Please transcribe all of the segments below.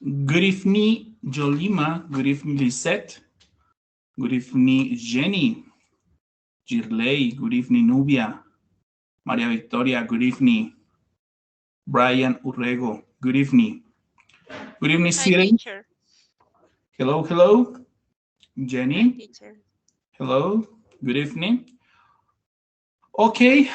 Good evening, Jolima. Good evening, Lisette. Good evening, Jenny. Girley. Good evening, Nubia. Maria Victoria. Good evening. Brian Urrego. Good evening. Good evening, Hi, students. teacher. Hello, hello. Hi, Jenny. teacher. Hello. Good evening. Okay,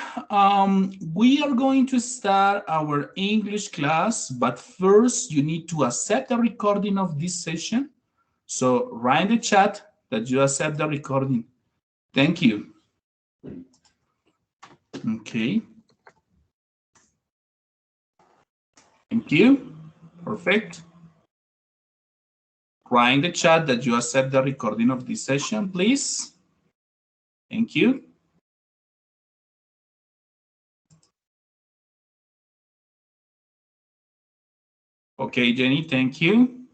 we are going to start our English class, but first you need to accept the recording of this session. So write in the chat that you accept the recording. Thank you. Okay. Thank you. Perfect. Write in the chat that you accept the recording of this session, please. Thank you. Okay, Jenny, thank you.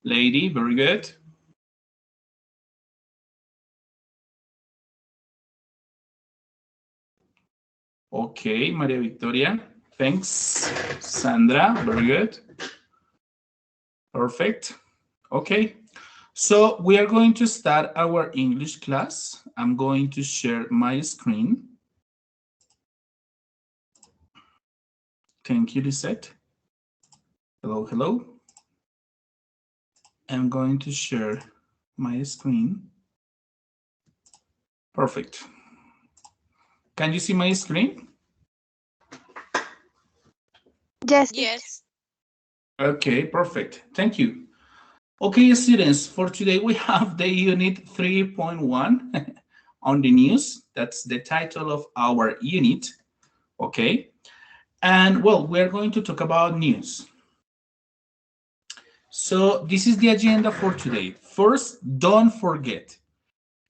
Lady, very good. Okay, Maria Victoria, thanks. Sandra, very good. Perfect. Okay, so we are going to start our English class. I'm going to share my screen. Thank you, Lisette. Hello, hello. I'm going to share my screen. Perfect. Can you see my screen? Yes, teacher. Yes. Okay, perfect. Thank you. Okay, students, for today we have the unit 3.1 on the news. That's the title of our unit. Okay. And well, we're going to talk about news. So this is the agenda for today. First, don't forget,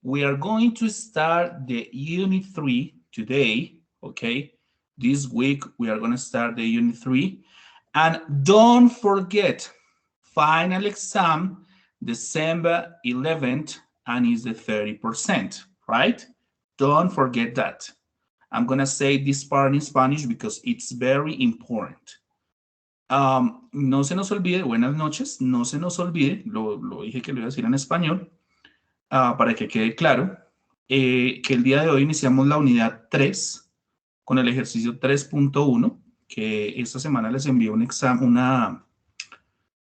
we are going to start the unit 3 today. Okay. This week, we are going to start the unit 3. And don't forget, final exam, December 11th, and is the 30%, right? Don't forget that. I'm going to say this part in Spanish because it's very important. No se nos olvide, buenas noches, no se nos olvide, lo dije que lo iba a decir en español, para que quede claro, que el día de hoy iniciamos la unidad 3 con el ejercicio 3.1, que esta semana les envió un examen,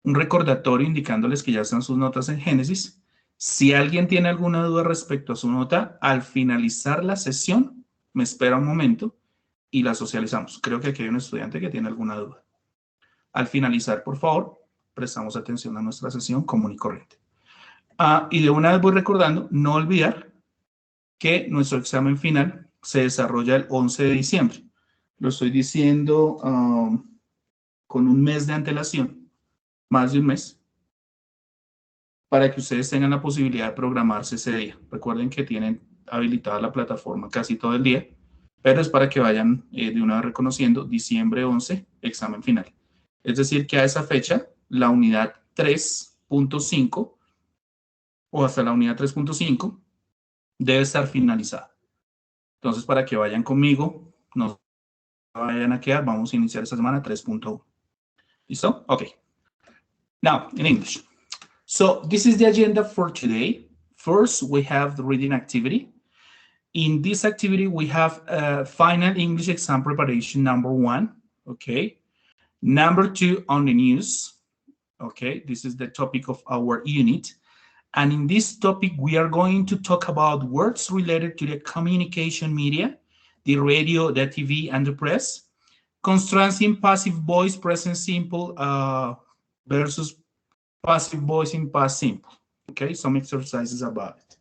un recordatorio indicándoles que ya están sus notas en Génesis. Si alguien tiene alguna duda respecto a su nota, al finalizar la sesión, me espera un momento y la socializamos. Creo que aquí hay un estudiante que tiene alguna duda. Al finalizar, por favor, prestamos atención a nuestra sesión común y corriente. Y de una vez voy recordando, no olvidar que nuestro examen final se desarrolla el 11 de diciembre. Lo estoy diciendo con un mes de antelación, más de un mes, para que ustedes tengan la posibilidad de programarse ese día. Recuerden que tienen habilitada la plataforma casi todo el día, pero es para que vayan de una vez reconociendo diciembre 11, examen final. Es decir, que a esa fecha, la unidad 3.5 o hasta la unidad 3.5 debe estar finalizada. Entonces, para que vayan conmigo, no vayan a quedar, vamos a iniciar esta semana 3.1. ¿Listo? Okay. Now, in English. So, this is the agenda for today. First, we have the reading activity. In this activity, we have final English exam preparation number 1. Okay. Number 2 on the news. Okay, this is the topic of our unit. And in this topic, we are going to talk about words related to the communication media, the radio, the TV, and the press. Constructing passive voice, present simple versus passive voice in past simple. Okay, some exercises about it.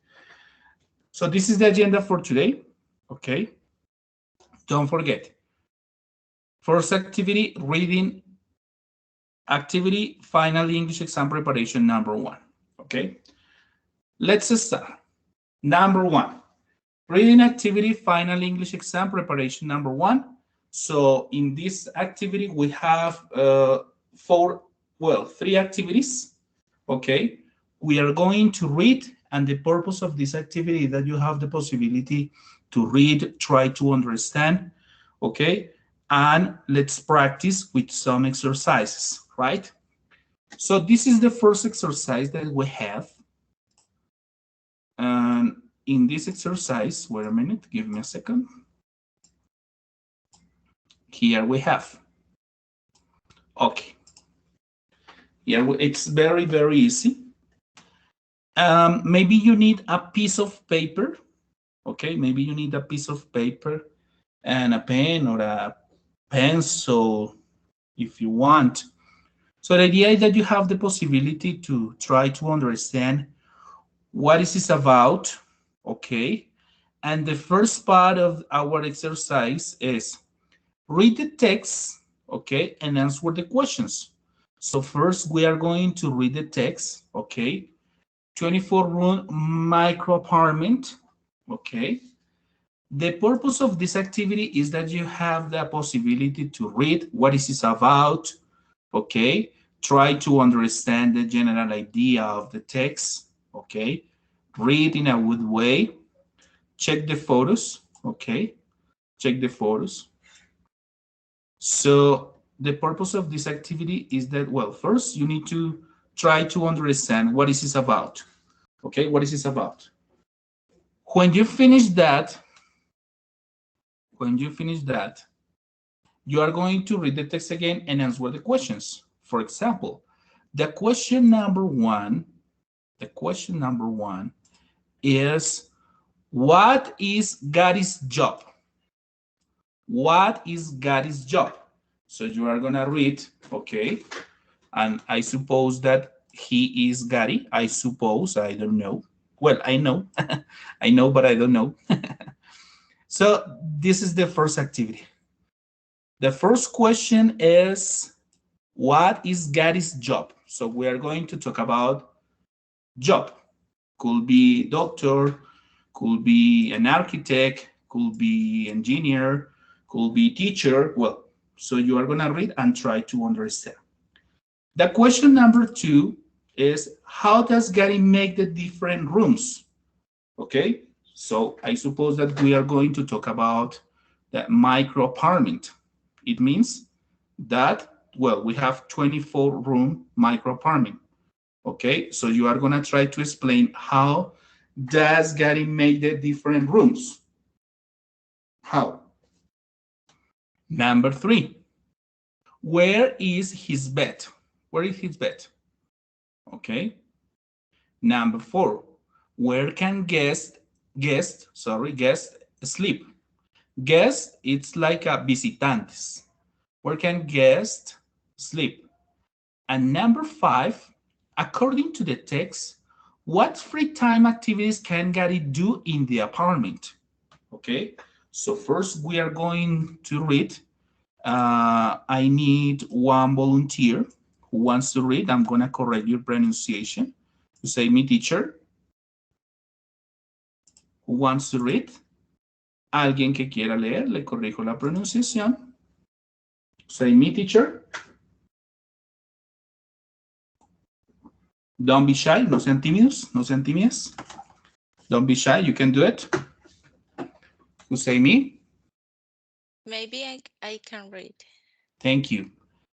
So this is the agenda for today. Okay, don't forget. First activity, reading activity, final English exam preparation number 1. Okay, let's start. Number 1, reading activity, final English exam preparation number 1. So in this activity, we have 3 activities. Okay, we are going to read, and the purpose of this activity is that you have the possibility to read, try to understand. Okay, and let's practice with some exercises, right? So this is the first exercise that we have. And in this exercise, wait a minute, give me a second. Here we have, okay. Here it's very, very easy. Maybe you need a piece of paper, okay? Maybe you need a piece of paper and a pen or a pencil if you want. So the idea is that you have the possibility to try to understand what is this about, okay? And the first part of our exercise is read the text, okay, and answer the questions. So first we are going to read the text, okay? 24-room micro apartment, okay? The purpose of this activity is that you have the possibility to read what is this about, okay? Try to understand the general idea of the text, okay? Read in a good way. Check the photos, okay? Check the photos. So the purpose of this activity is that, well, first you need to try to understand what is this about, okay? What is this about? When you finish that, you are going to read the text again and answer the questions. For example, the question number one is, what is Gary's job? What is Gary's job? So you are gonna read, okay, and I suppose that he is Gary. I suppose, I don't know. Well, I know, I know, but I don't know. So this is the first activity. The first question is, what is Gary's job? So we are going to talk about job. Could be doctor, could be an architect, could be engineer, could be teacher. Well, so you are going to read and try to understand. The question number two is, how does Gary make the different rooms? Okay, so I suppose that we are going to talk about the micro apartment. It means that, well, we have 24-room micro apartment. Okay, so you are gonna try to explain how does Gary make the different rooms? How? Number three, where is his bed? Where is his bed? Okay. Number four, where can guest sleep? Guest, it's like a visitantes. Where can guests sleep? And number five, according to the text, what free time activities can Gary do in the apartment? Okay, so first we are going to read. I need one volunteer who wants to read. I'm going to correct your pronunciation. You say me, teacher. Who wants to read? Alguien que quiera leer, le corrijo la pronunciación. Say me, teacher. Don't be shy. No sean tímidos. No sean tímidas. Don't be shy. You can do it. You say me? Maybe I can read. Thank you.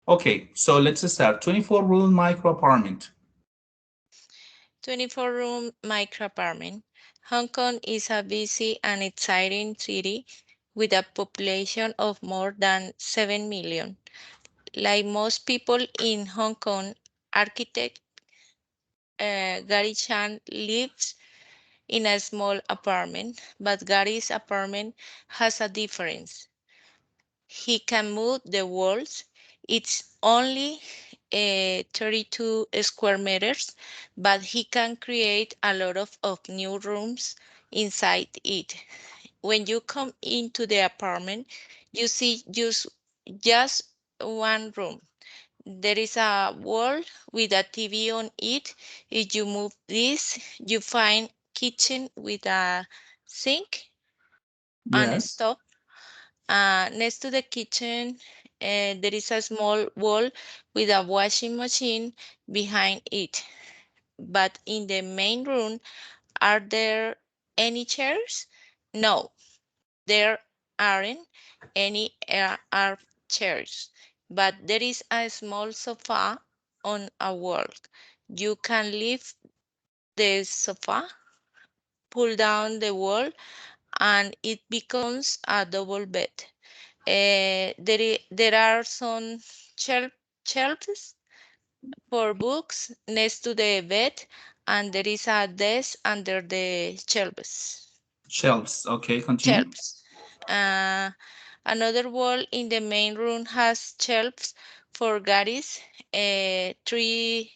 Okay, so let's start. 24-room micro apartment. 24-room micro apartment. Hong Kong is a busy and exciting city with a population of more than 7 million. Like most people in Hong Kong, architect Gary Chan lives in a small apartment, but Gary's apartment has a difference. He can move the walls. It's only 32 square meters, but he can create a lot of new rooms inside it. When you come into the apartment, you see just one room. There is a wall with a TV on it. If you move this, you find kitchen with a sink and a Yes. stove. Next to the kitchen, there is a small wall with a washing machine behind it. But in the main room, are there any chairs? No, there aren't any chairs. But there is a small sofa on a wall. You can lift the sofa, pull down the wall, and it becomes a double bed. There are some shelves for books next to the bed, and there is a desk under the shelves. Shelves. Okay, continue. Shelves. Uh, Another wall in the main room has shelves for Gary's three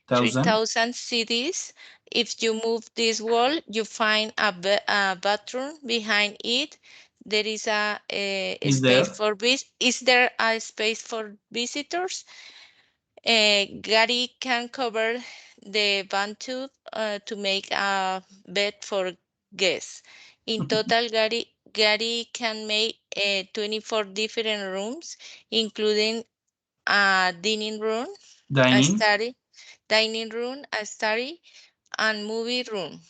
1,000 thousand CDs. If you move this wall, you find a bathroom behind it. There is a is space there. for Is there a space for visitors? Gary can cover the bantube to make a bed for guests. In total, Gary can make 24 different rooms, including a a Dining. study, dining room, a study, and movie room.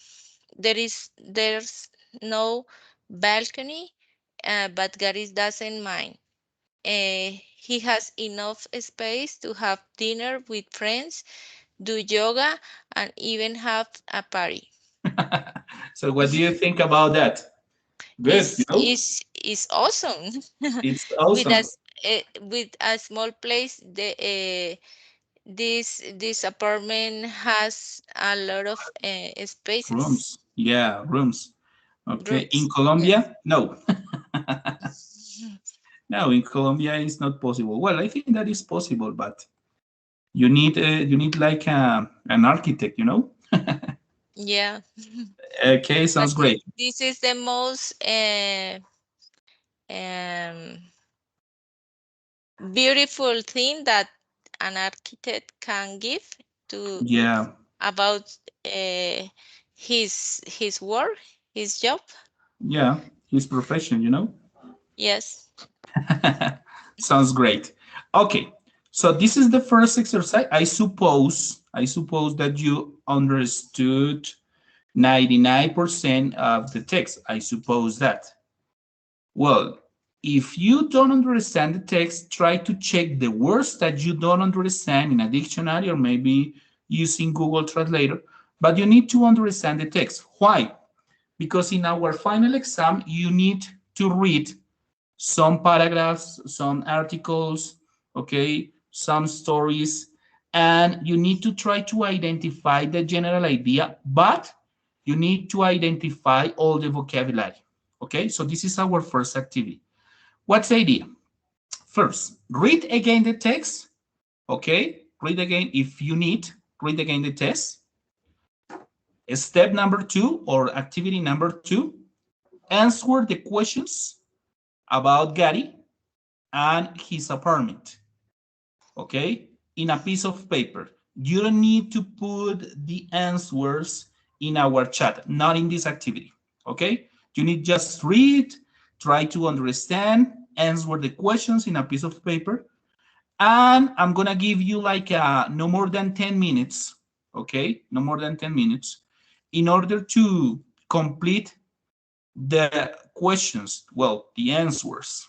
There's no balcony, but Gary doesn't mind. He has enough space to have dinner with friends, do yoga, and even have a party. So what do you think about that? Good, you Is know? is is awesome. It's with awesome. us with a small place, this apartment has a lot of spaces, Rooms. Yeah, rooms. Okay. In rooms. Yes. Colombia, no. No, in Colombia it's not possible. Well, I think that is possible, but you need like an architect, you know? Yeah. Okay, But sounds great. this is the most um, beautiful thing that an architect can give to Yeah, about uh, his work, his job. yeah, his profession, you know? Yes. Sounds great. Okay, so this is the first exercise. I suppose that you understood 99% of the text. I suppose that. Well, if you don't understand the text, try to check the words that you don't understand in a dictionary or maybe using Google Translator, but you need to understand the text. Why? Because in our final exam, you need to read some paragraphs, some articles, okay, some stories, and you need to try to identify the general idea, but you need to identify all the vocabulary. Okay, so this is our first activity. What's the idea? First, read again the text. Okay, read again if you need, read again the text. Step number two or activity number two, answer the questions about Gary and his apartment, okay, in a piece of paper. You don't need to put the answers in our chat, not in this activity, okay? You need just read, try to understand, answer the questions in a piece of paper, and I'm gonna give you like no more than 10 minutes, okay? No more than 10 minutes in order to complete the questions, well, the answers.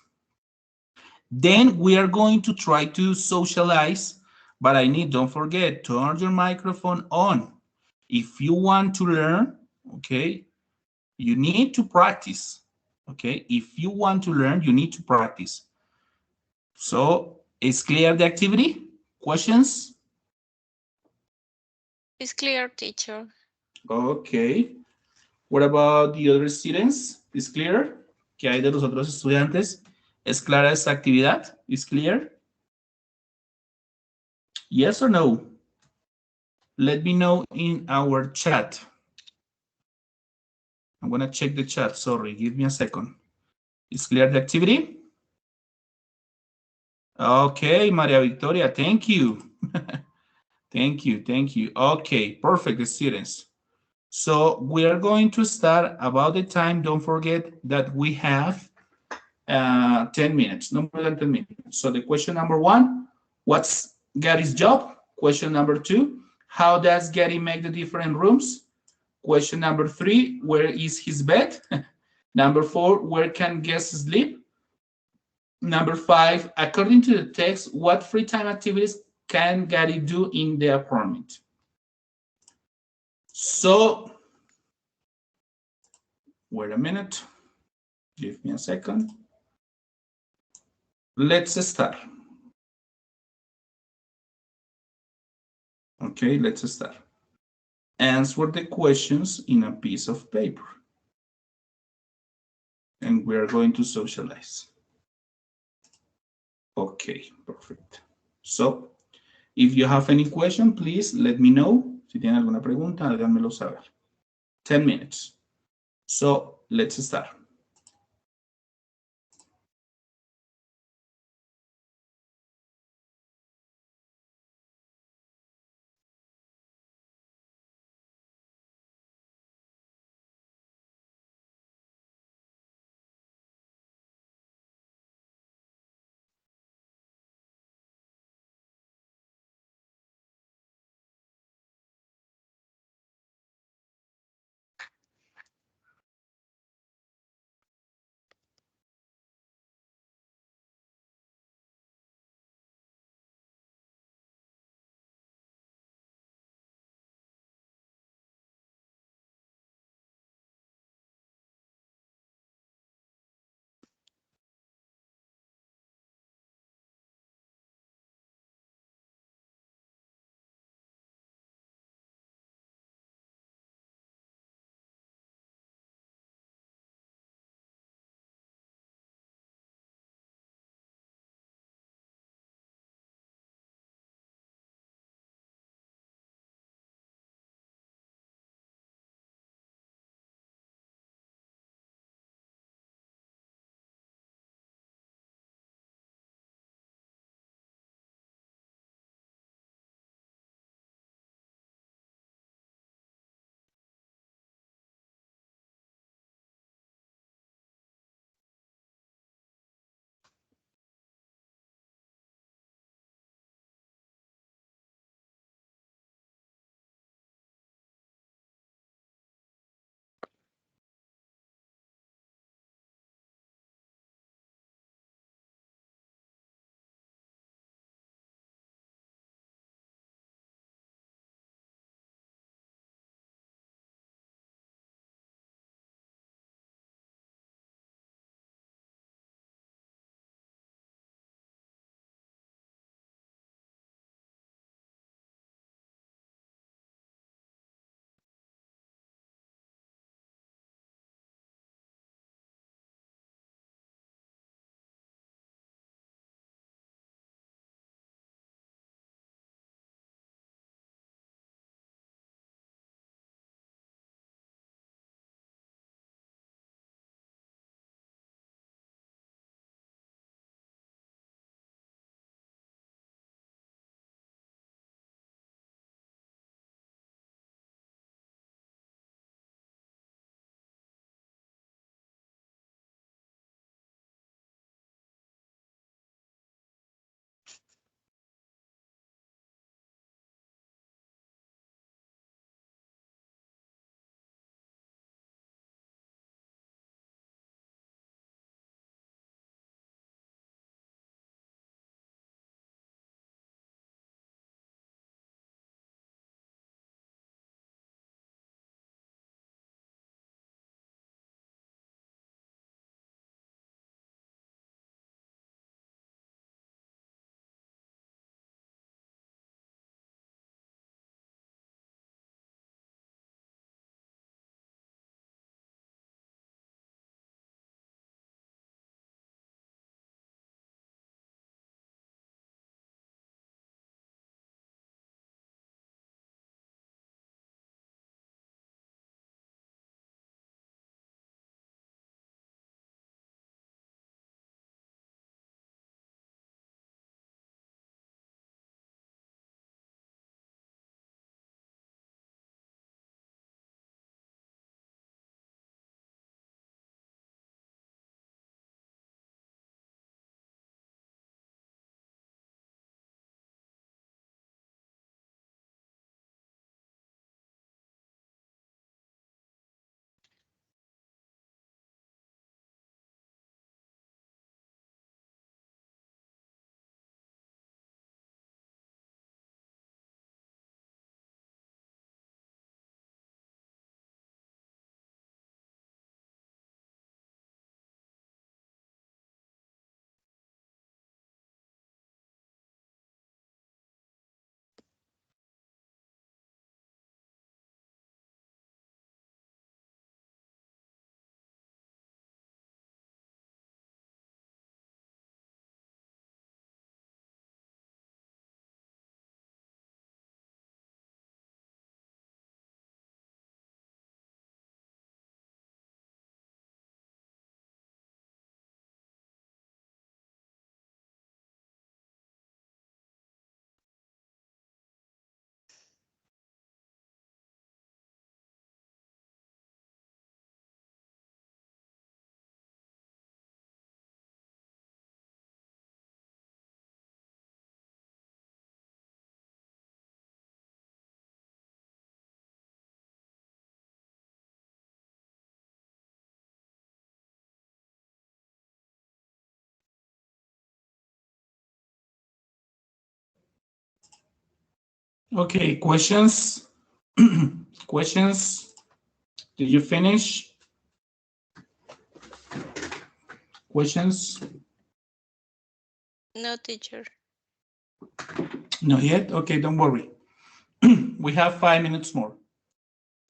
Then we are going to try to socialize, but don't forget, turn your microphone on. If you want to learn, okay, you need to practice. Okay, if you want to learn, you need to practice. So, is clear the activity? Questions? It's clear, teacher. Okay. What about the other students? Is clear? ¿Qué hay de los otros estudiantes? ¿Es clara esta actividad? Is clear? Yes or no? Let me know in our chat. I'm going to check the chat. Sorry, give me a second. Is clear the activity? Okay, Maria Victoria, thank you. Thank you, thank you. Okay, perfect, students. So we are going to start about the time. Don't forget that we have 10 minutes, no more than 10 minutes. So the question number one, what's Gary's job? Question number two, how does Gary make the different rooms? Question number three, where is his bed? Number four, where can guests sleep? Number five, according to the text, what free time activities can Gary do in the apartment? So, wait a minute. Give me a second. Let's start. Okay, let's start. Answer the questions in a piece of paper. And we are going to socialize. Okay, perfect. So, if you have any question, please let me know. Si tienen alguna pregunta, háganmelo saber. 10 minutes. So, let's start. Okay, questions? Questions? Did you finish? Questions? No, teacher. Not yet? Okay, don't worry. We have 5 minutes more.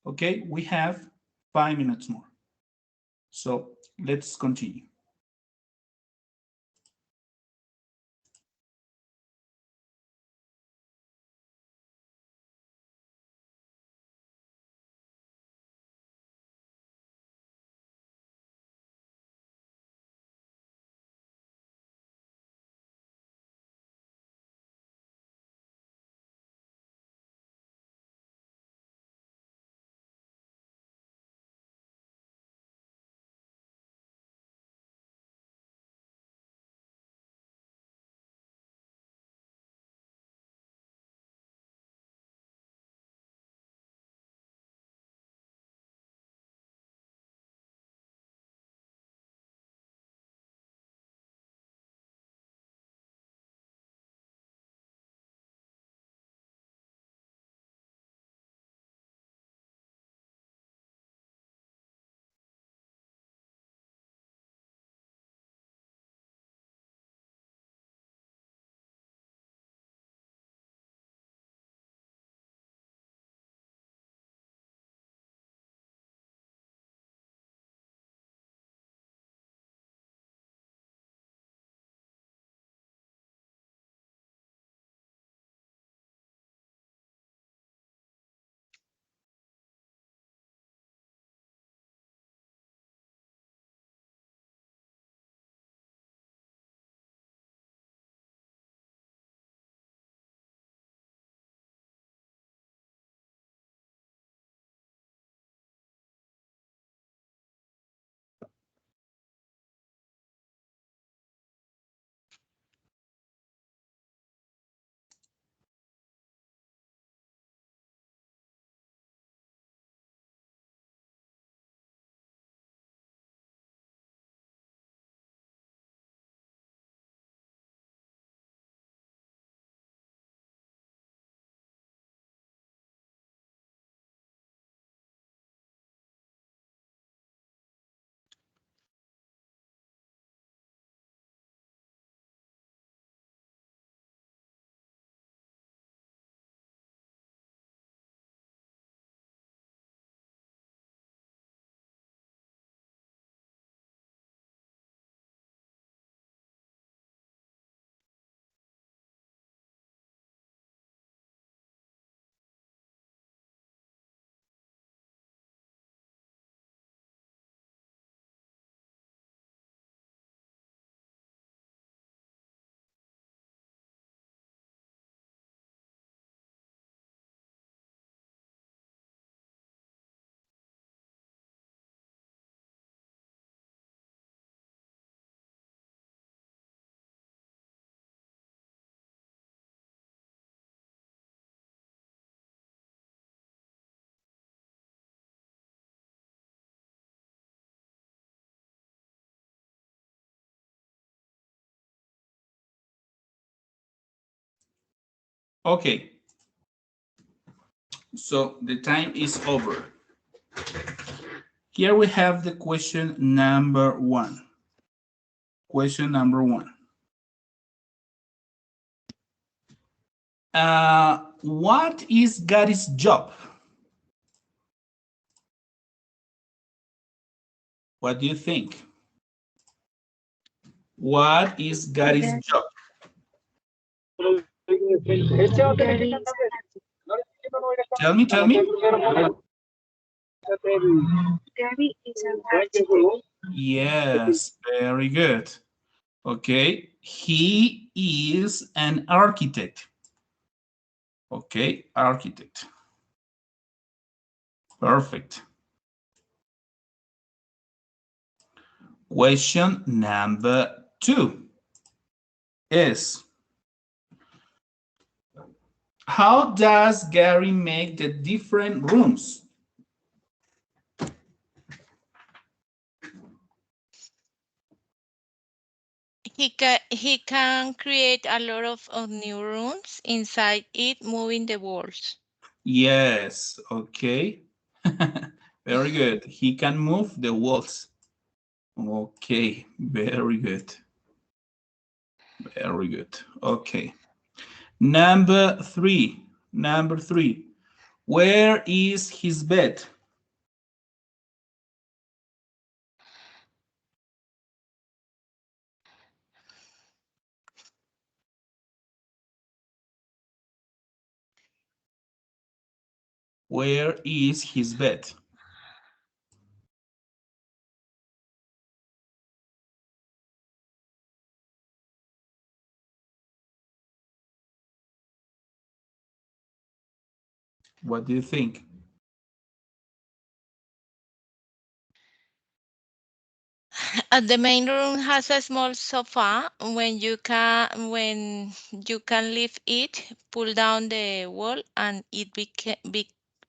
Okay, we have 5 minutes more. So let's continue. Okay, so the time is over. Here we have the question number 1. Question number 1. What is Gary's job? What do you think? What is Gary's job? Tell me, tell me. Gary is an architect. Yes, very good. Okay, he is an architect. Okay, architect. Perfect. Question number 2 is, how does Gary make the different rooms? He can create a lot of new rooms inside it, moving the walls. Yes, okay. Very good. He can move the walls. Okay, very good. Very good. Okay. Number three. Number three. Where is his bed? Where is his bed? What do you think? The main room has a small sofa. When you can lift it, pull down the wall, and it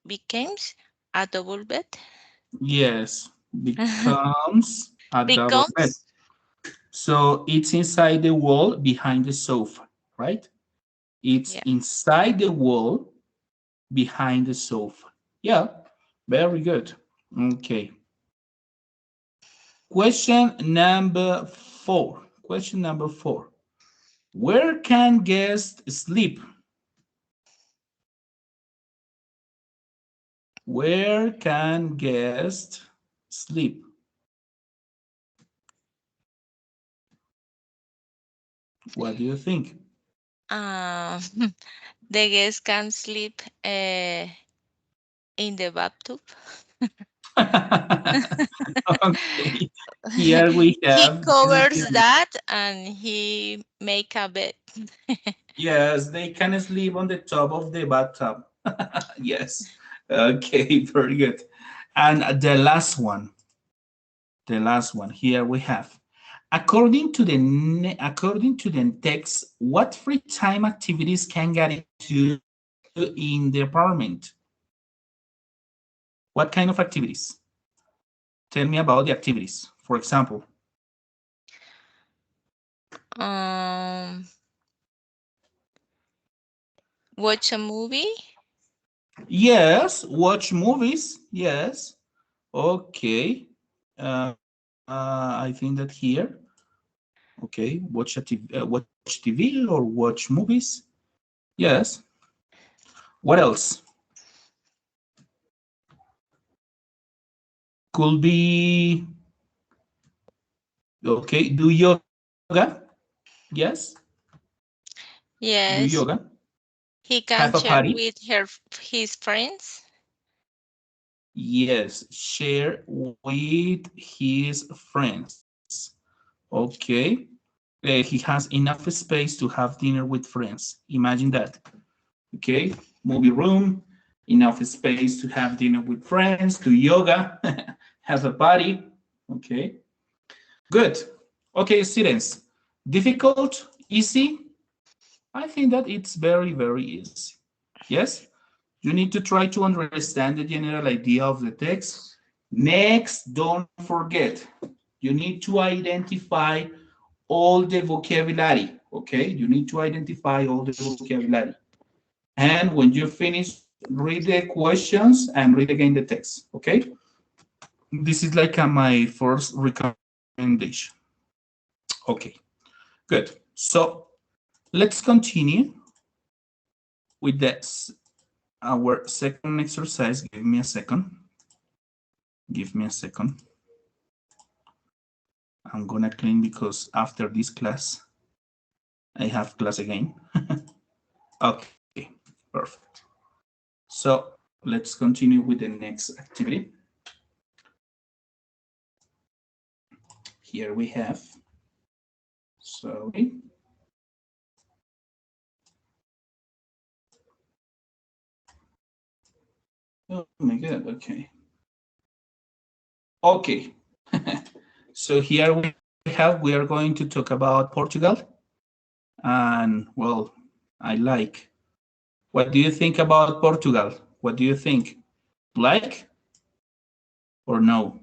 becomes a double bed. Yes, becomes a double bed. Becomes So it's inside the wall behind the sofa, right? It's yeah. inside the wall behind the sofa. Yeah, very good. Okay. Question number four. Question number four. Where can guests sleep? Where can guests sleep? What do you think? Uh, the guest can sleep in the bathtub. Okay, here we He have, this is covers the, that and he make a bed. yes, they can sleep on the top of the bathtub. Yes. Okay, very good. And the last one here we have. According to the text, what free time activities can get into in the apartment? What kind of activities? Tell me about the activities. For example, Um, watch a movie. yes, watch movies. Yes. Okay. I think that here, okay, watch TV or watch movies. Yes. What else? Could be, okay, do yoga. Yes. Do Yes, yoga. he Have can a share party. with his friends. Yes. Share with his friends. Okay. He has enough space to have dinner with friends. Imagine that. Okay. Movie room, enough space to have dinner with friends, do yoga, have a party. Okay. Good. Okay, students. Difficult, easy? I think that it's very, very easy. Yes? You need to try to understand the general idea of the text. Next, don't forget, you need to identify all the vocabulary, okay? You need to identify all the vocabulary. And when you finish, read the questions and read again the text, okay? This is like my first recommendation. Okay, good. So let's continue with this. Our second exercise. Give me a second. Give me a second. I'm gonna clean because after this class, I have class again. Okay, perfect. So let's continue with the next activity. Here we have, sorry. Oh my God, okay. Okay, so here we are going to talk about Portugal. And well, I like. What do you think about Portugal? What do you think? Like or no?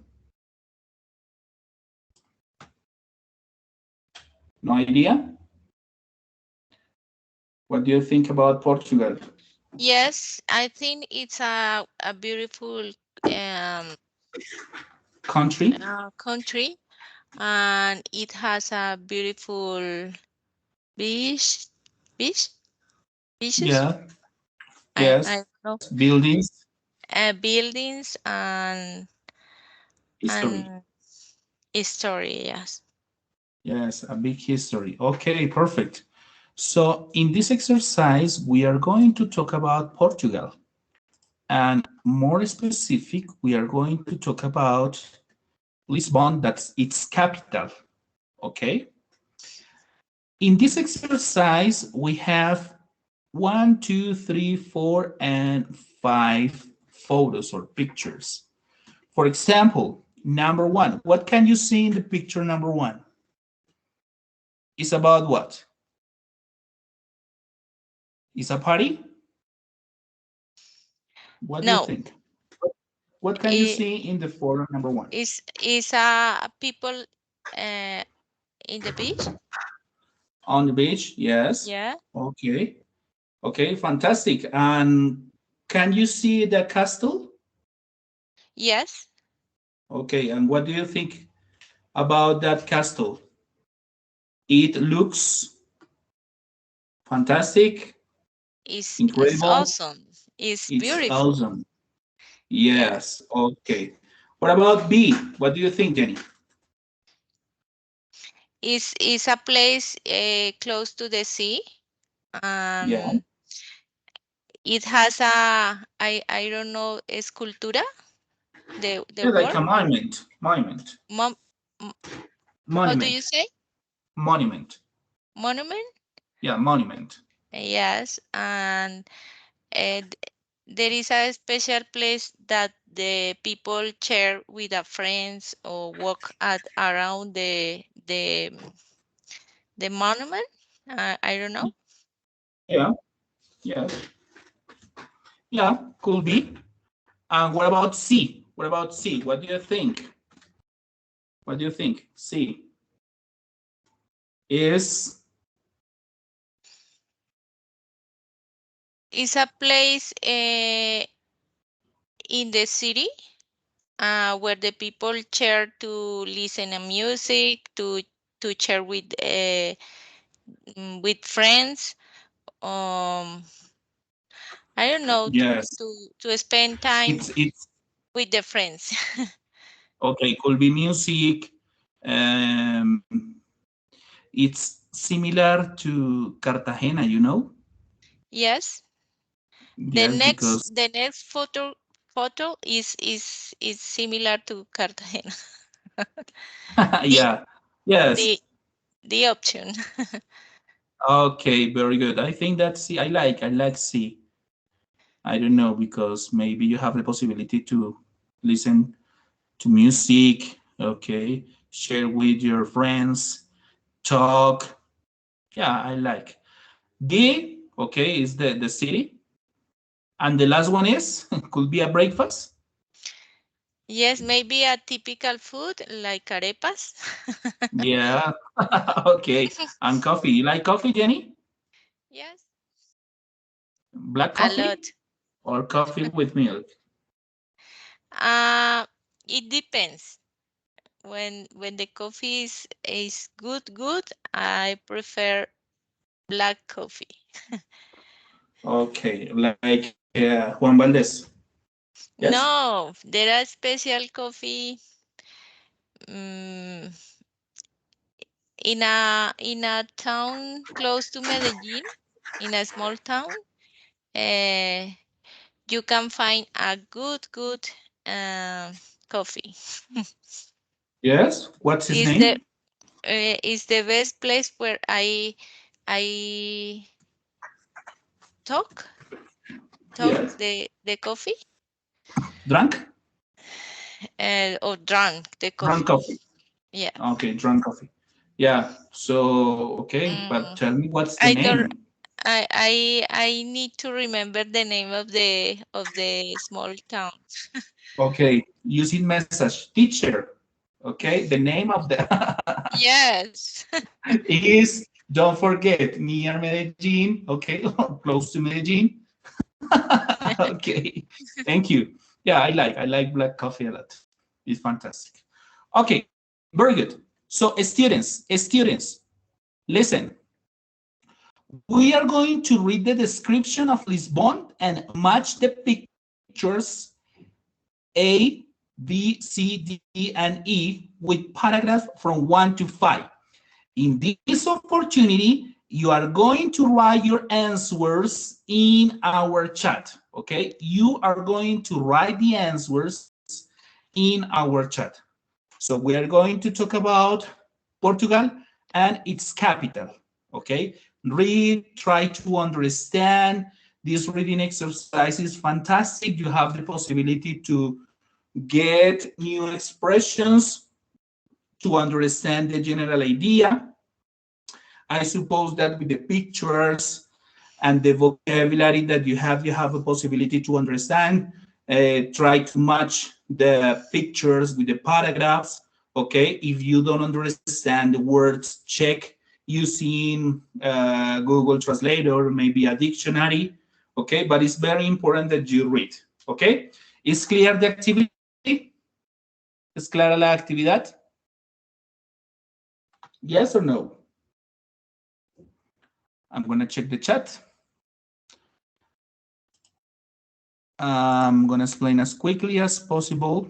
No idea? What do you think about Portugal? Yes, I think it's a beautiful Country? country, and it has a beautiful beach, beach, beaches. Yeah, I yes. don't know, Buildings, buildings history. and history. Yes. Yes, a big history. Okay, perfect. So in this exercise, we are going to talk about Portugal. And more specific, we are going to talk about Lisbon, that's its capital. Okay. In this exercise, we have 5 photos or pictures. For example, number one, what can you see in the picture number one? It's about what? Is a party? What do you No, think? What can you it see in the photo number one? is people uh, in the beach. On the beach, yes. Yeah. Okay. Okay, fantastic. And can you see the castle? Yes. Okay, and what do you think about that castle? It looks fantastic, Is incredible. awesome. Is It's beautiful. awesome. Yeah. Yes. Okay. What about B? What do you think, Jenny? Is a place close to the sea. Yeah. It has I don't know, escultura, the Yeah, like word. a monument. Monument. Mom, how do you Monument. say? Monument. Monument? Yeah, monument. Yes, and uh, there is a special place that the people share with their friends or walk at around the monument. I don't know. Yeah. Yeah. Yeah. Could be. And what about C? What about C? What do you think? What do you think? C is It's a place in the city where the people share to listen to music, to share with friends. Um, I don't know, yes. to spend time It's with the friends. okay. Could be music. Um, it's similar to Cartagena. You know. Yes. The Yes, next because the next photo is similar to Cartagena. The yeah. Yes. the the option. Okay. Very good. I think that's C. I like C. I don't know because maybe you have the possibility to listen to music. Okay. Share with your friends. Talk. Yeah, I like. D, okay, is the city. And the last one is could be a breakfast. Yes, maybe a typical food like arepas. Yeah. Okay. And coffee. You like coffee, Jenny? Yes, Black a coffee lot. or coffee with milk? Uh, it depends. When the coffee is good, I prefer black coffee. Okay, like Juan Valdez. Yes. No, there are special coffee um, in a town close to Medellin, in a small town. Uh, you can find a good coffee. Yes. What's his Is the name? is the best place where I talk Yes. the coffee Drunk? or drank the Drunk coffee. coffee. Yeah. Okay, drunk coffee. Yeah. So okay, but Mm, tell me what's the I don't. name? I need to remember the name of the small town. Okay, using message teacher. Okay, the name of the Yes. is, don't forget, near Medellin, okay, close to Medellin. Okay, thank you. Yeah, I like black coffee a lot. It's fantastic. Okay, very good. So students, listen. We are going to read the description of Lisbon and match the pictures A, B, C, D, and E with paragraphs from 1 to 5. In this opportunity, you are going to write your answers in our chat, okay? You are going to write the answers in our chat. So we are going to talk about Portugal and its capital, okay? Read, try to understand. This reading exercise is fantastic. You have the possibility to get new expressions, to understand the general idea. I suppose that with the pictures and the vocabulary that you have a possibility to understand. Try to match the pictures with the paragraphs. Okay, if you don't understand the words, check using Google Translator, maybe a dictionary. Okay, but it's very important that you read. Okay, is clear the activity? ¿Es clara la actividad? Yes or no? I'm going to check the chat. I'm going to explain as quickly as possible.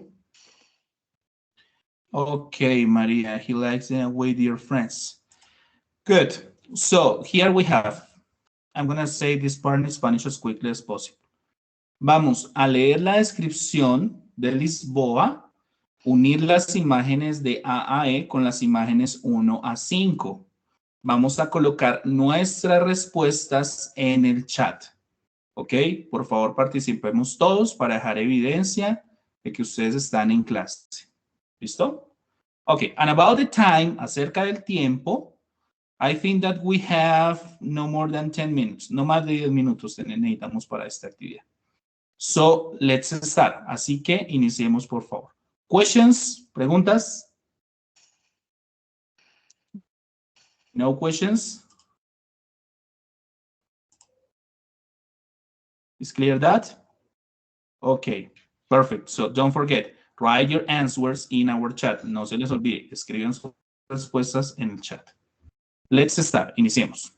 Okay, Maria, he likes the way dear friends. Good. So here we have, I'm going to say this part in Spanish as quickly as possible. Vamos a leer la descripción de Lisboa, unir las imágenes de A a E con las imágenes 1 a 5. Vamos a colocar nuestras respuestas en el chat. ¿Ok? Por favor, participemos todos para dejar evidencia de que ustedes están en clase. ¿Listo? Okay, and about the time, acerca del tiempo, I think that we have no more than 10 minutes. No más de 10 minutos necesitamos para esta actividad. So, let's start. Así que iniciemos, por favor. Questions? ¿Preguntas? No questions? Is clear that? Okay, perfect. So don't forget, write your answers in our chat. No se les olvide, escriban sus respuestas en el chat. Let's start. Iniciemos.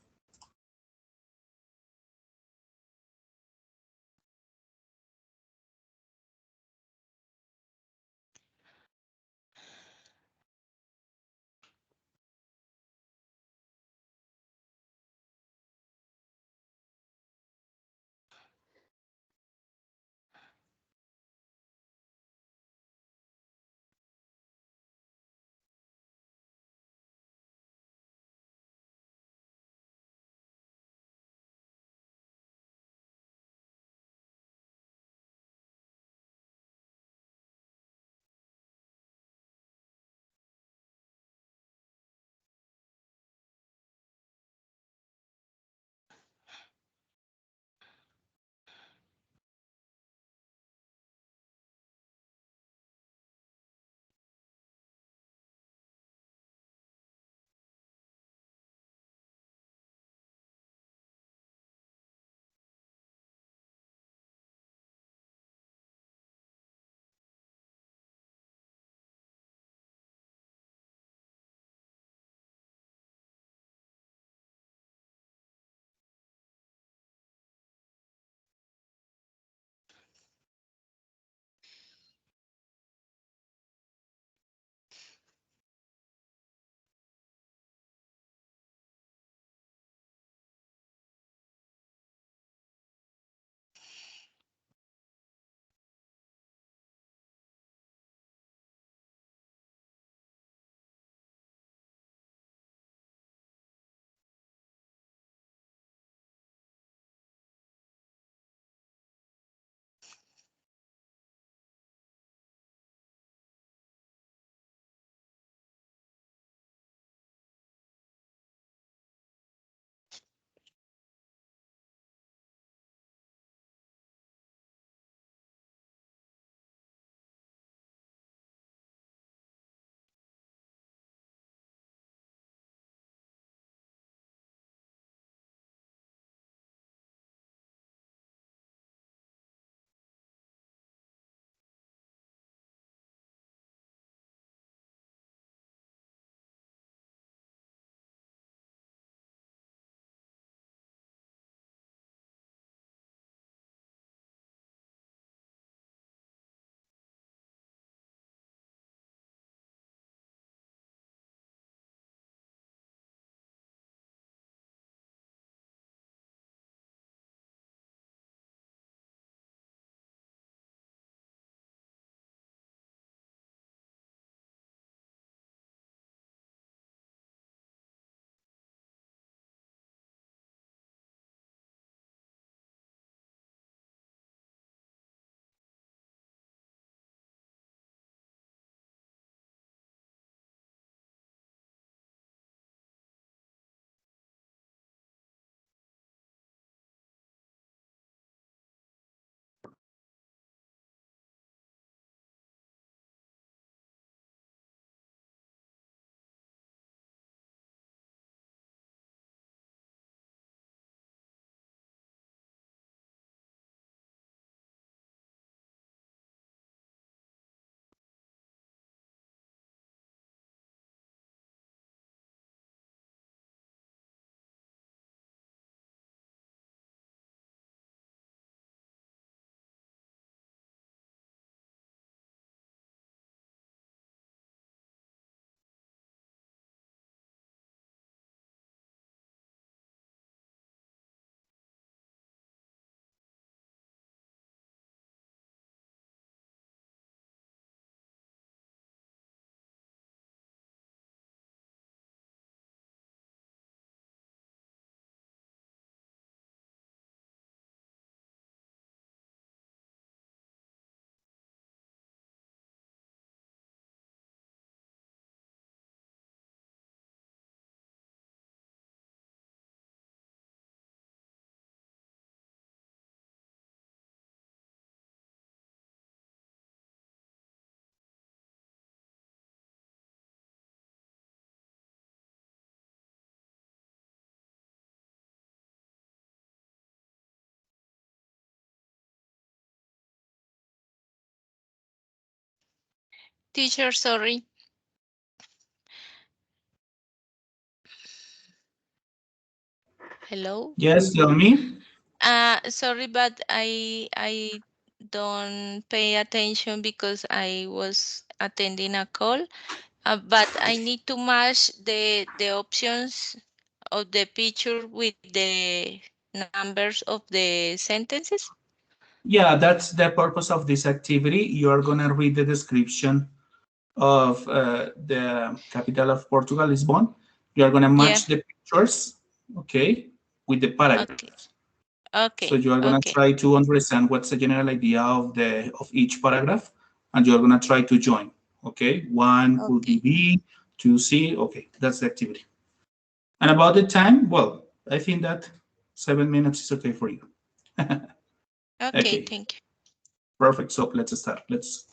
Teacher, sorry. Hello? Yes, tell me. Sorry, but I don't pay attention because I was attending a call. But I need to match the options of the picture with the numbers of the sentences. Yeah, that's the purpose of this activity. You are gonna read the description of the capital of Portugal, Lisbon. You are gonna Yeah. match the pictures, okay, with the Okay. paragraphs. So Okay. you are gonna Okay. try to understand what's the general idea of each paragraph, and you are gonna try to join. Okay, one could be Okay. B, two C. Okay, that's the activity. And about the time, well, I think that 7 minutes is okay for you. Okay. Okay, Thank you. perfect. So let's start. Let's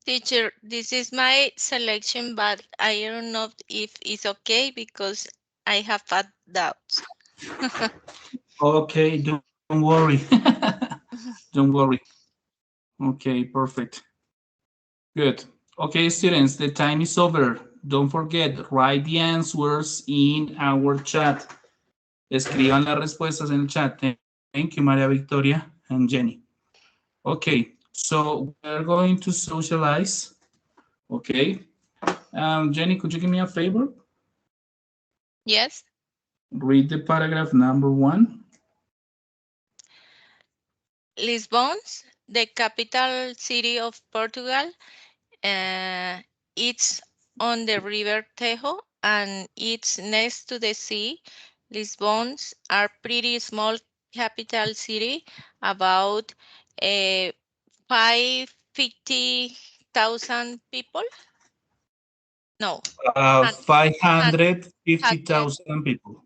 Teacher, this is my selection, but I don't know if it's okay because I have had doubts. Okay, don't worry. Don't worry. Okay, perfect. Good. Okay, students, the time is over. Don't forget, write the answers in our chat. Escriban las respuestas en el chat. Thank you, Maria Victoria and Jenny. Okay, so we're going to socialize. Okay. Jenny, could you give me a favor? Yes. Read the paragraph number 1. Lisbon, the capital city of Portugal, it's on the river Tejo and it's next to the sea. Lisbon's are pretty small capital city, about 550,000 people. No, hun- hun- 550,000 people.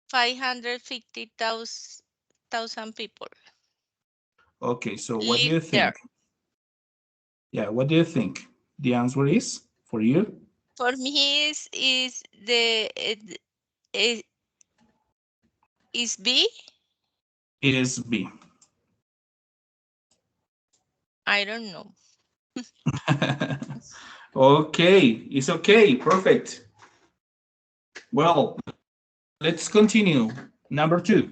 550,000 people Okay, so what do live you there. think? Yeah, what do you think? The answer is for you? For me, is the is B. It is B. I don't know. Okay, it's okay, perfect. Well, let's continue. Number 2.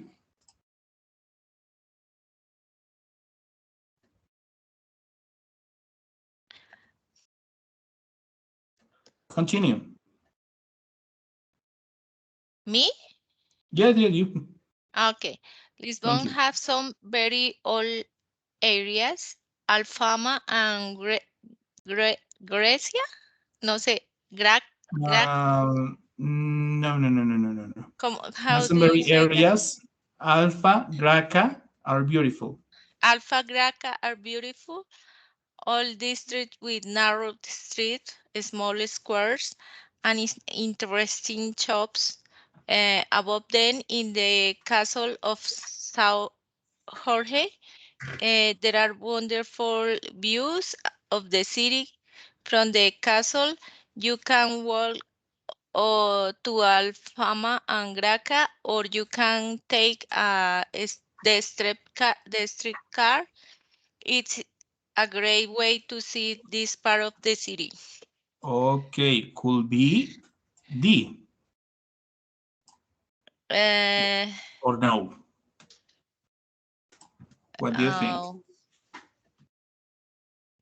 Continue. Me? Yeah, you. Okay. Thank Lisbon you. have some very old areas, Alfama and Grecia. No sé, Gra, No. how do you Glastonbury say that? areas, Alpha, Graca are beautiful. Alpha Graca are beautiful. All districts with narrow streets, small squares, and interesting shops. Above them, in the castle of Sao Jorge, there are wonderful views of the city from the castle. You can walk to Alfama and Graca, or you can take the streetcar. It's a great way to see this part of the city. Okay, could be D Uh, or no. What do you think? uh,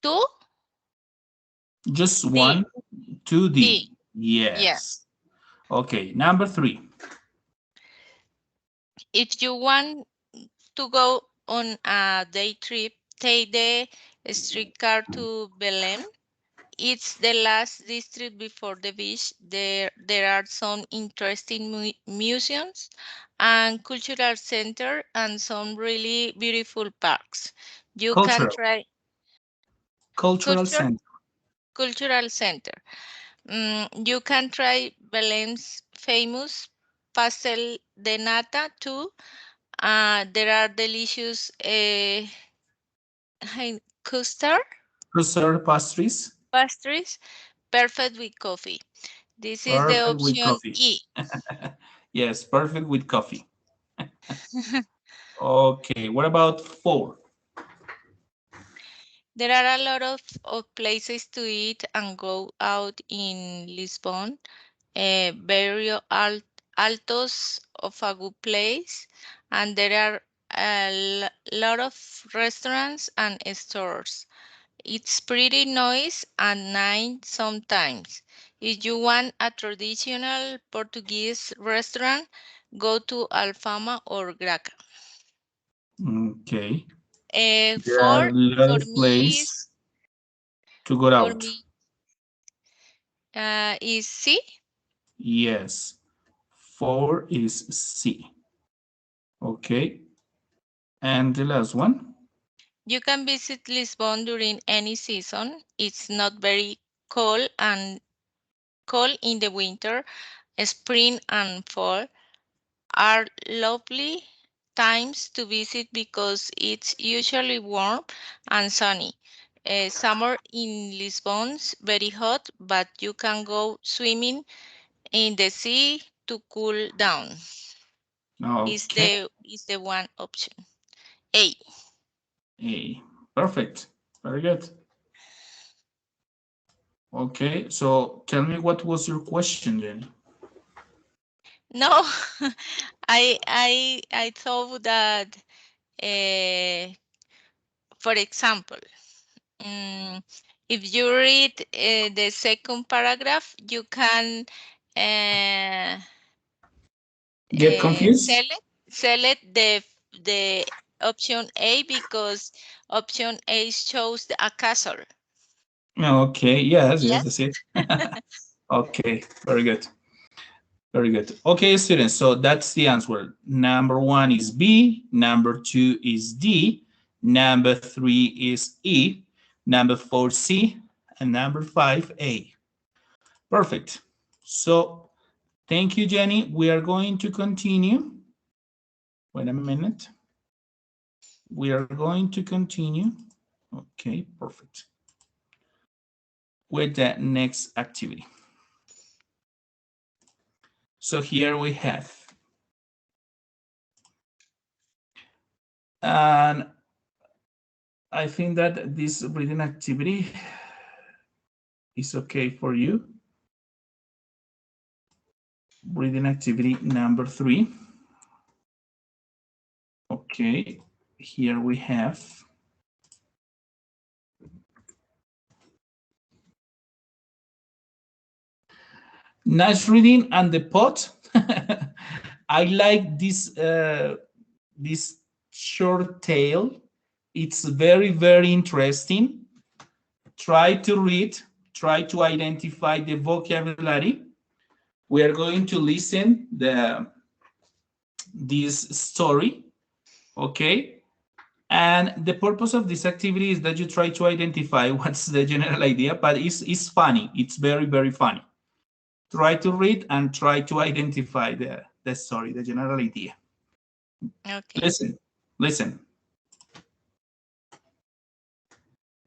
Two Just D 1, 2D. D. Yeah. Yes. Okay, number 3. If you want to go on a day trip, take the streetcar to Belém. It's the last district before the beach. There are some interesting museums and cultural center and some really beautiful parks. You can Cultural. try Cultural culture center. cultural center. You can try Belém's famous pastel de nata too. There are delicious custard Preserved pastries. pastries, perfect with coffee. This is the Perfect with option coffee. E. Yes, perfect with coffee. Okay, what about 4? There are a lot of places to eat and go out in Lisbon. Barrio Altos of a good place, and there are a lot of restaurants and stores. It's pretty noisy at night sometimes. If you want a traditional Portuguese restaurant, go to Alfama or Graca. Okay. There are For a lot for of me places is to go for out. me is C. Yes. 4 is C. Okay. And the last one? You can visit Lisbon during any season. It's not very cold and cold in the winter. Spring and fall are lovely times to visit because it's usually warm and sunny. summer in Lisbon's very hot, but you can go swimming in the sea to cool down. Okay. Is the one option. A. A. Perfect. Very good. Okay, so tell me, what was your question, Jenny? No, I thought that, for example, if you read the second paragraph, you can uh, Get confused? select the option A because option A shows a castle. Okay, yes, yes, Yes. that's it. Okay, very good. Very good. Okay, students, so that's the answer. Number 1 is B, number 2 is D, number 3 is E, number 4 C, and number 5 A. Perfect. So thank you, Jenny. We are going to continue. Wait a minute. We are going to continue. Okay, perfect. With the next activity. So here we have, and I think that this reading activity is okay for you. Reading activity number 3. Okay, here we have nice reading and the pot. I like this short tale. It's very, very interesting. Try to read, try to identify the vocabulary. We are going to listen this story, okay? And the purpose of this activity is that you try to identify what's the general idea, but it's funny. It's very, very funny. Try to read and try to identify the story, the general idea. Okay. Listen.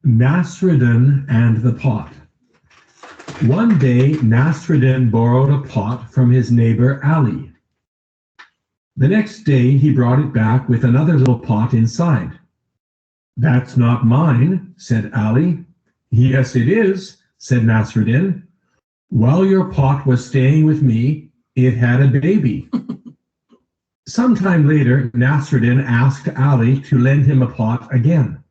Nasruddin and the pot. One day, Nasruddin borrowed a pot from his neighbor Ali. The next day, he brought it back with another little pot inside. "That's not mine," said Ali. "Yes, it is," said Nasruddin. "While your pot was staying with me, it had a baby." Sometime later, Nasruddin asked Ali to lend him a pot again.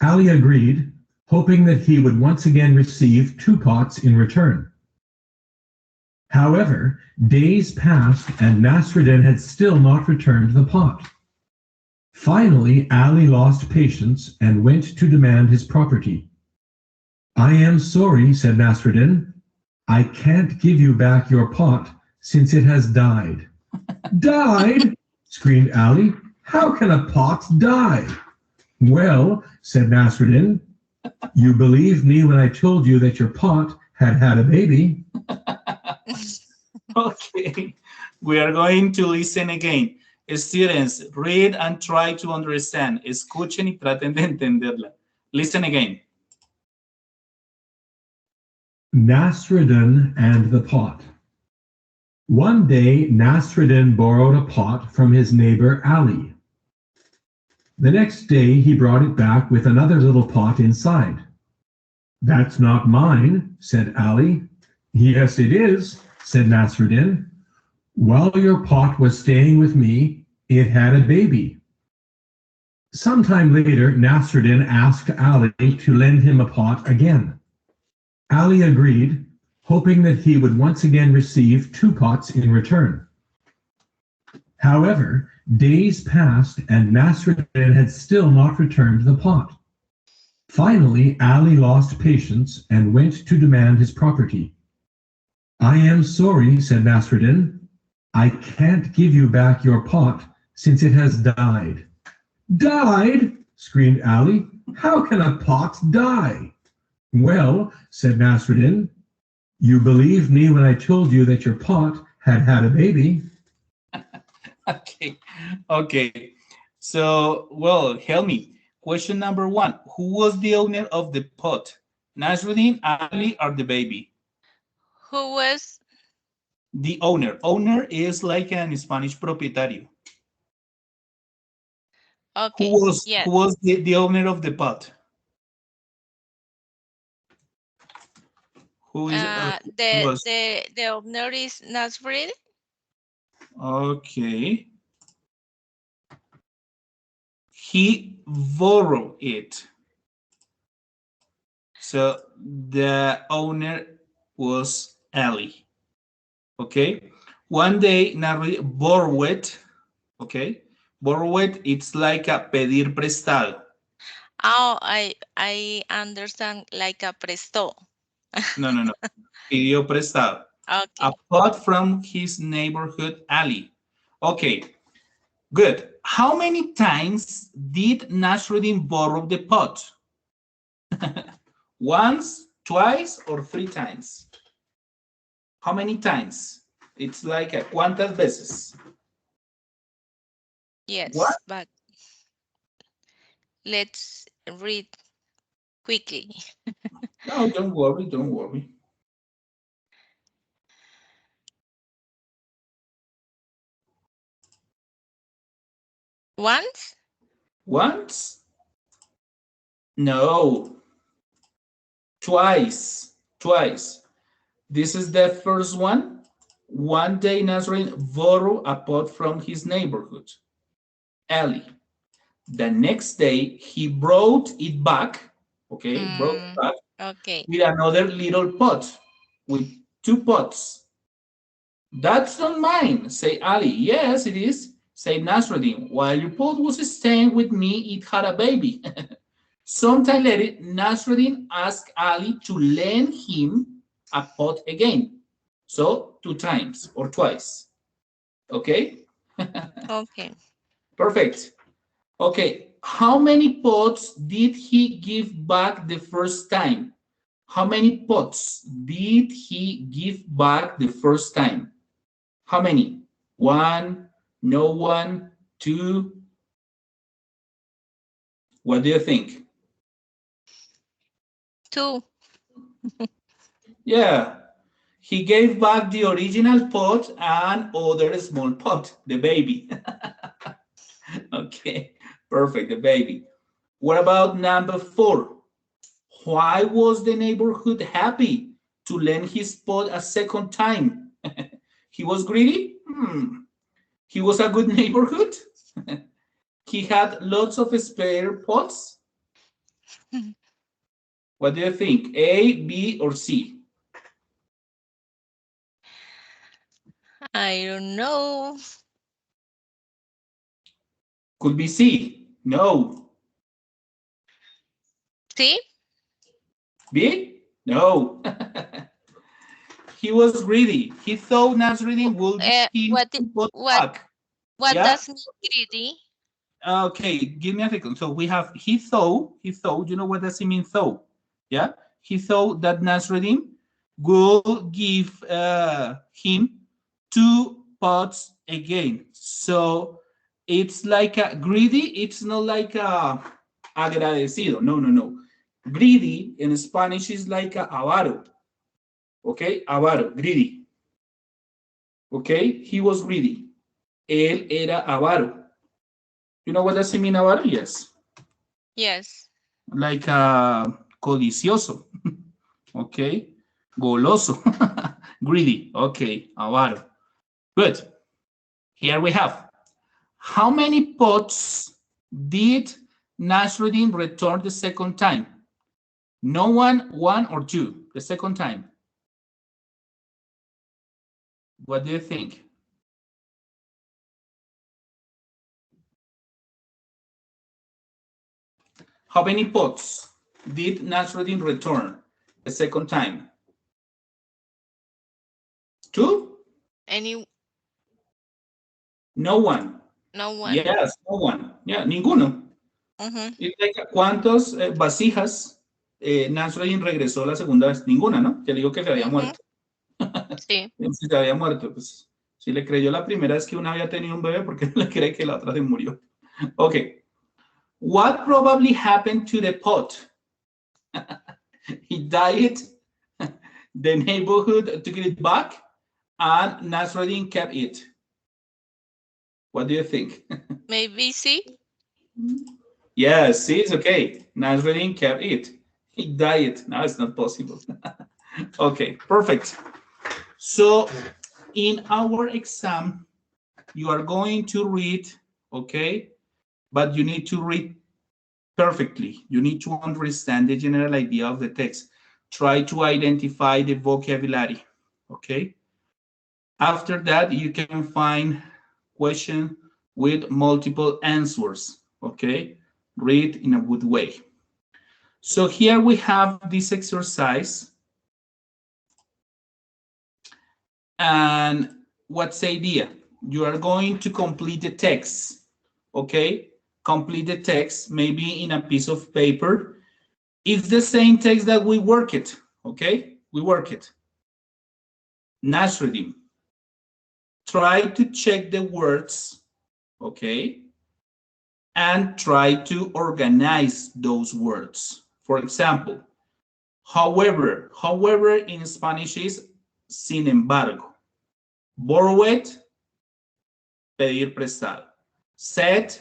Ali agreed, hoping that he would once again receive 2 pots in return. However, days passed and Nasruddin had still not returned the pot. Finally, Ali lost patience and went to demand his property. "I am sorry," said Nasruddin. "I can't give you back your pot since it has died." "Died?" screamed Ali. "How can a pot die?" "Well," said Nasruddin, "you believed me when I told you that your pot had had a baby." Okay, we are going to listen again. Students, read and try to understand. Escuchen y traten de entenderla. Listen again. Nasruddin and the pot. One day, Nasruddin borrowed a pot from his neighbor Ali. The next day, he brought it back with another little pot inside. "That's not mine," said Ali. "Yes, it is," said Nasruddin. "While your pot was staying with me, it had a baby." Sometime later, Nasruddin asked Ali to lend him a pot again. Ali agreed, hoping that he would once again receive 2 pots in return. However, days passed and Nasruddin had still not returned the pot. Finally, Ali lost patience and went to demand his property. "I am sorry," said Nasruddin. "I can't give you back your pot since it has died." "Died?" screamed Ali. "How can a pot die?" "Well," said Nasruddin, "you believed me when I told you that your pot had had a baby." Okay. So, well, help me. Question number 1. Who was the owner of the pot? Nasruddin, Ali, or the baby? Who was? The owner. Owner is like an Spanish propietario. Okay. Who was the owner of the pot? Who is was? The owner is Nasrid. Okay. He borrowed it. So the owner was Ali. Okay. One day Nasruddin borrowed. Okay. Borrowed, it's like a pedir prestado. Oh, I understand, like a presto. No. Pidió prestado. Okay. A pot from his neighborhood alley. Okay, good. How many times did Nasruddin borrow the pot? Once, twice, or 3 times? How many times? It's like ¿cuántas veces? Yes, What? but let's read quickly. No, don't worry. Once? Once? No. Twice. This is the first one. One day Nasruddin borrowed a pot from his neighborhood, alley. The next day he brought it back, brought it back Okay. with another little pot, with 2 pots. That's not mine, say Ali. Yes, it is, say Nasruddin. While your pot was staying with me, it had a baby. Sometime later, Nasruddin asked Ali to lend him a pot again. So 2 times or twice. Okay? Okay. Perfect. Okay, how many pots did he give back the first time? How many pots did he give back the first time? How many? 1, no one, 2. What do you think? 2. Yeah, he gave back the original pot and other small pot, the baby. Okay, perfect, the baby. What about number 4? Why was the neighborhood happy to lend his pot a second time? He was greedy? He was a good neighborhood? He had lots of spare pots? What do you think? A, B, or C? I don't know. Could be C. No. See? B? No. He was greedy. He thought Nasruddin would give him two pots back. What Yeah? does mean greedy? Okay, give me a second. So we have he thought, you know what does it mean thought? Yeah? He thought that Nasruddin will give him 2 pots again. So it's like a greedy, it's not like a agradecido. No. Greedy in Spanish is like a avaro. Okay, avaro, greedy. Okay, he was greedy. Él era avaro. You know what does it mean avaro? Yes. Yes. Like codicioso. Okay. Goloso. Greedy. Okay. Avaro. Good. Here we have. How many pots did Nasruddin return the second time? No one, 1 or 2, the second time. What do you think? How many pots did Nasruddin return the second time? 2? No one. No one. Yes, no one. Yeah, ninguno. ¿Cuántas vasijas Nasruddin regresó la segunda vez? Ninguna, ¿no? Ya le digo que se había muerto. Sí. Si se había muerto, pues si le creyó la primera vez que una había tenido un bebé, ¿por qué no le cree que la otra se murió? Ok. What probably happened to the pot? He died, the neighborhood took it back, and Nasruddin kept it. What do you think? Maybe C. Yes, see, it's okay. Nasruddin kept it. He died. Now it's not possible. Okay, perfect. So in our exam, you are going to read, okay? But you need to read perfectly. You need to understand the general idea of the text. Try to identify the vocabulary, okay? After that, you can find question with multiple answers, okay? Read in a good way. So here we have this exercise. And what's the idea? You are going to complete the text, okay? Complete the text, maybe in a piece of paper. It's the same text that we work it, okay? We work it. Nasruddin. Try to check the words, okay? And try to organize those words. For example, however in Spanish is sin embargo. Borrowed, pedir prestado. Said,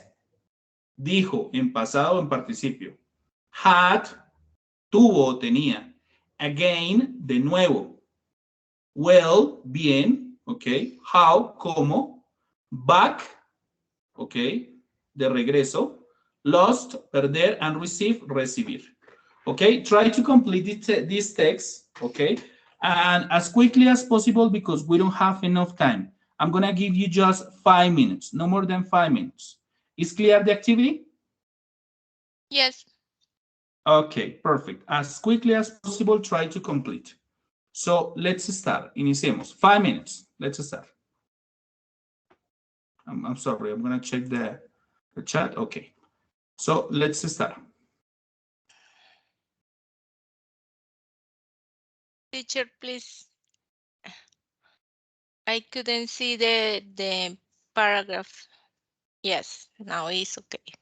dijo, en pasado o en participio. Had, tuvo o tenía. Again, de nuevo. Well, bien, ok. How, cómo. Back, ok, de regreso. Lost, perder, and receive, recibir. Okay, try to complete this text, okay, and as quickly as possible because we don't have enough time. I'm gonna give you just 5 minutes, no more than 5 minutes. Is clear the activity? Yes. Okay, perfect. As quickly as possible, try to complete. So let's start. Iniciemos. 5 minutes. Let's start. I'm sorry, I'm gonna check the chat. Okay. So let's start. Teacher, please. I couldn't see the paragraph. Yes, now it's okay.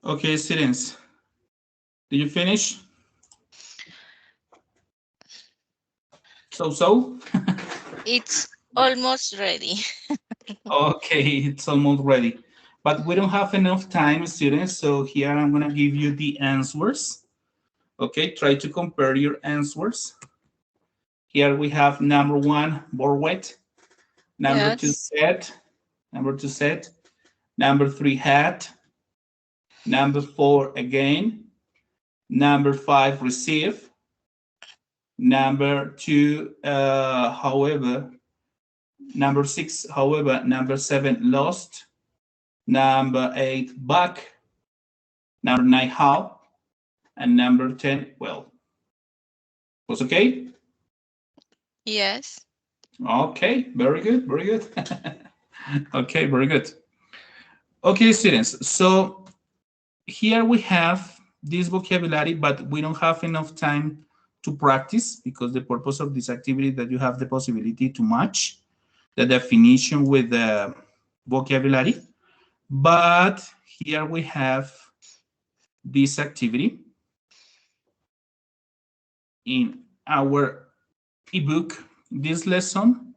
Okay, students. Did you finish? So? It's almost ready. Okay, it's almost ready. But we don't have enough time, students, so here I'm gonna give you the answers. Okay, try to compare your answers. Here we have number 1, Borwet. Number 2, Yes. set. Number 2, set. Number 3, hat. Number 4, again. Number 5, receive. Number 2, however. Number 6, however. Number 7, lost. Number 8, back. Number 9, how. And number 10, well. Was okay? Yes. Okay, very good, very good. Okay, very good. Okay, students, so here we have this vocabulary, but we don't have enough time to practice because the purpose of this activity is that you have the possibility to match the definition with the vocabulary. But here we have this activity in our ebook. This lesson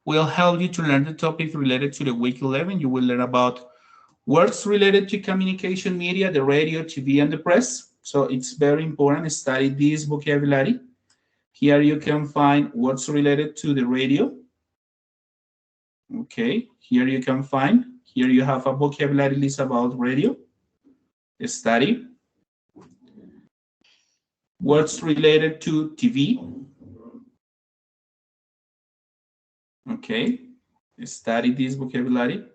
will help you to learn the topic related to the week 11. You will learn about words related to communication media, the radio, TV, and the press. So it's very important to study this vocabulary. Here you can find words related to the radio. Okay, here you can find, here you have a vocabulary list about radio. Study. Words related to TV. Okay, study this vocabulary.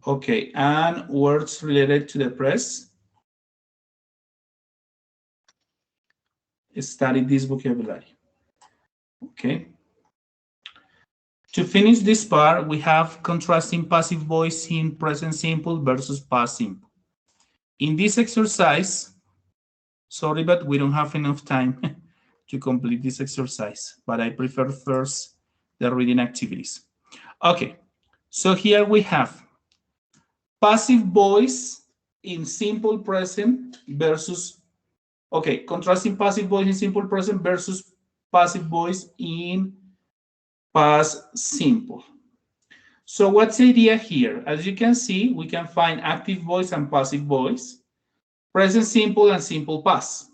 Okay, and words related to the press. Study this vocabulary. Okay. To finish this part, we have contrasting passive voice in present simple versus past simple. In this exercise, sorry, but we don't have enough time to complete this exercise, but I prefer first the reading activities. Okay, so here we have passive voice in simple present versus, okay, contrasting passive voice in simple present versus passive voice in past simple. So what's the idea here? As you can see, we can find active voice and passive voice, present simple and simple past.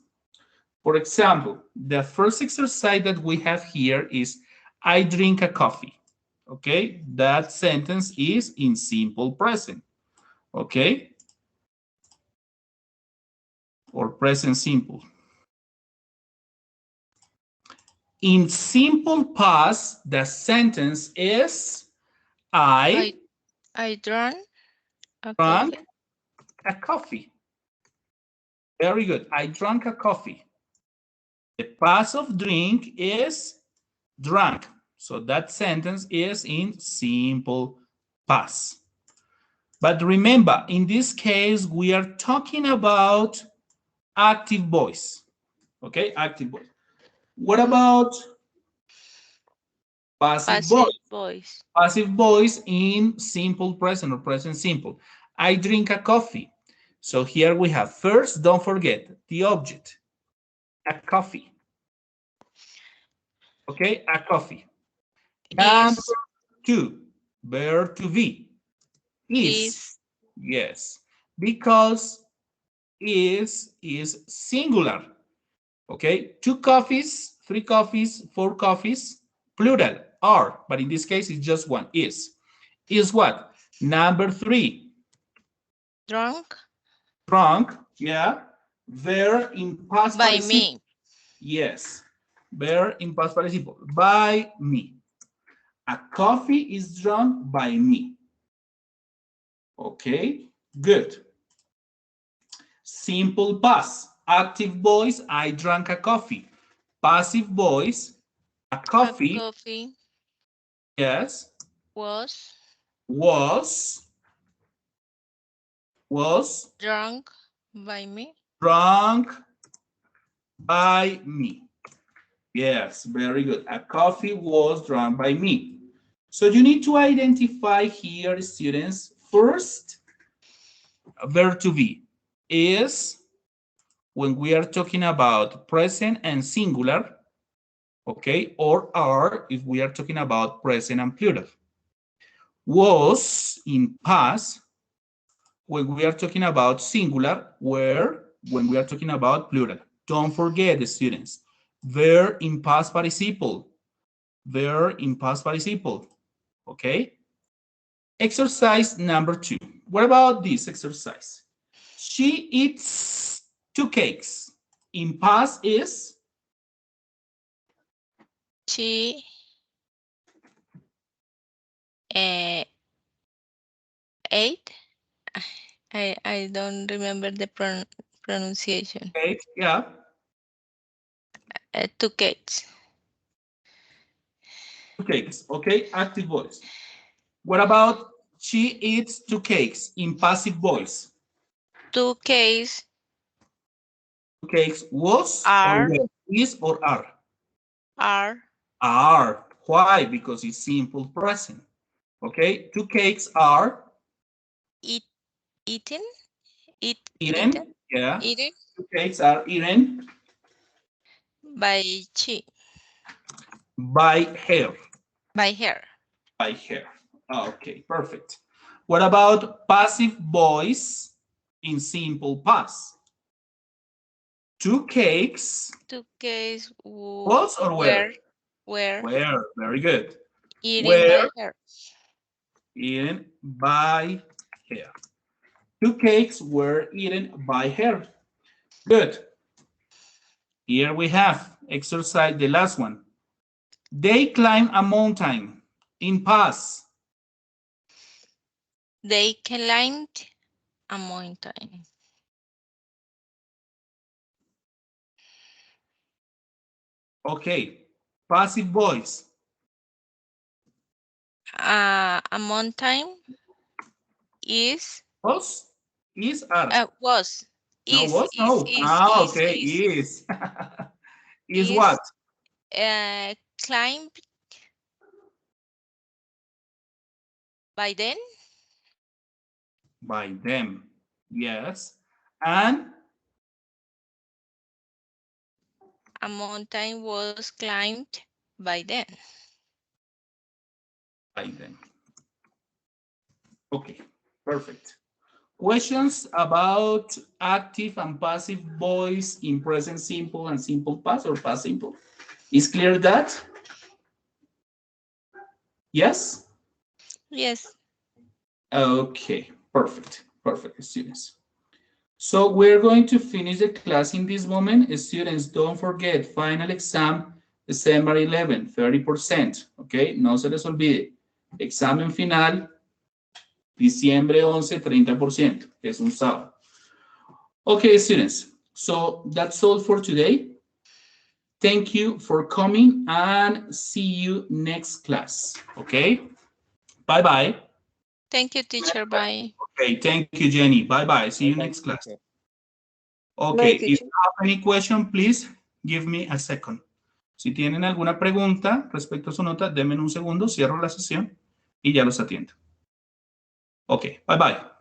For example, the first exercise that we have here is, I drink a coffee. Okay, that sentence is in simple present. Okay, or present simple. In simple past, the sentence is, I drank a drank coffee. a coffee. Very good. I drank a coffee. The past of drink is drank. So that sentence is in simple past. But remember, in this case, we are talking about active voice. Okay, active voice. What about passive voice? Voice. Passive voice in simple present or present simple. I drink a coffee. So here we have, first, don't forget the object, a coffee. Okay, a coffee. Number 2, verb to be. Is. Yes, because is singular. Okay, 2 coffees, 3 coffees, 4 coffees, plural, are, but in this case it's just one, is. Is what? Number 3. Drunk. Drunk, yeah. Verb in past By participle. me. Yes, verb in past participle. By me. A coffee is drunk by me. Okay, good. Simple past. Active voice, I drank a coffee. Passive voice, a coffee. Yes. Was drunk by me. Drunk by me. Yes, very good. A coffee was drunk by me. So you need to identify here, students, first, verb to be is when we are talking about present and singular, okay, or are if we are talking about present and plural. Was in past when we are talking about singular, were when we are talking about plural. Don't forget, the students, were in past participle, were in past participle, okay? Exercise number 2. What about this exercise? She eats 2 cakes. In past is? She ate. I don't remember the pronunciation. Cake, yeah. 2 cakes. 2 cakes, okay? Active voice. What about she eats 2 cakes in passive voice? 2 cakes. 2 cakes was Are. or were, is or are? Are. Are. Why? Because it's simple present. Okay, 2 cakes are Eaten. eaten. Yeah. Eaten 2 cakes are eaten by she. by her. By her. By her. Okay, perfect. What about passive voice in simple past? 2 cakes. 2 cakes Was or were? were Were. Very good. eaten by Were her. eaten by her. 2 cakes were eaten by her. Good. Here we have exercise, the last one. They climb a mountain in past. They climbed a mountain. Okay. Passive voice. A mountain is Was, is, are. was No, is was, no. Okay, is. Is what? climbed by then. By them. Yes. And A mountain was climbed by them. by them. Okay, perfect. Questions about active and passive voice in present simple and simple past or past simple? Is clear that? Yes? Yes. Okay, perfect. Perfect, students. So we're going to finish the class in this moment. Students, don't forget, final exam, December 11, 30%. Okay, no se les olvide. Examen final, diciembre 11, 30%. Es un sábado. Okay, students. So that's all for today. Thank you for coming and see you next class. Okay? Bye-bye. Thank you, teacher. Bye. Okay, thank you, Jenny. Bye-bye. See you next class. Okay, if you have any question, please give me a second. Si tienen alguna pregunta respecto a su nota, denme un segundo, cierro la sesión y ya los atiendo. Ok, bye-bye.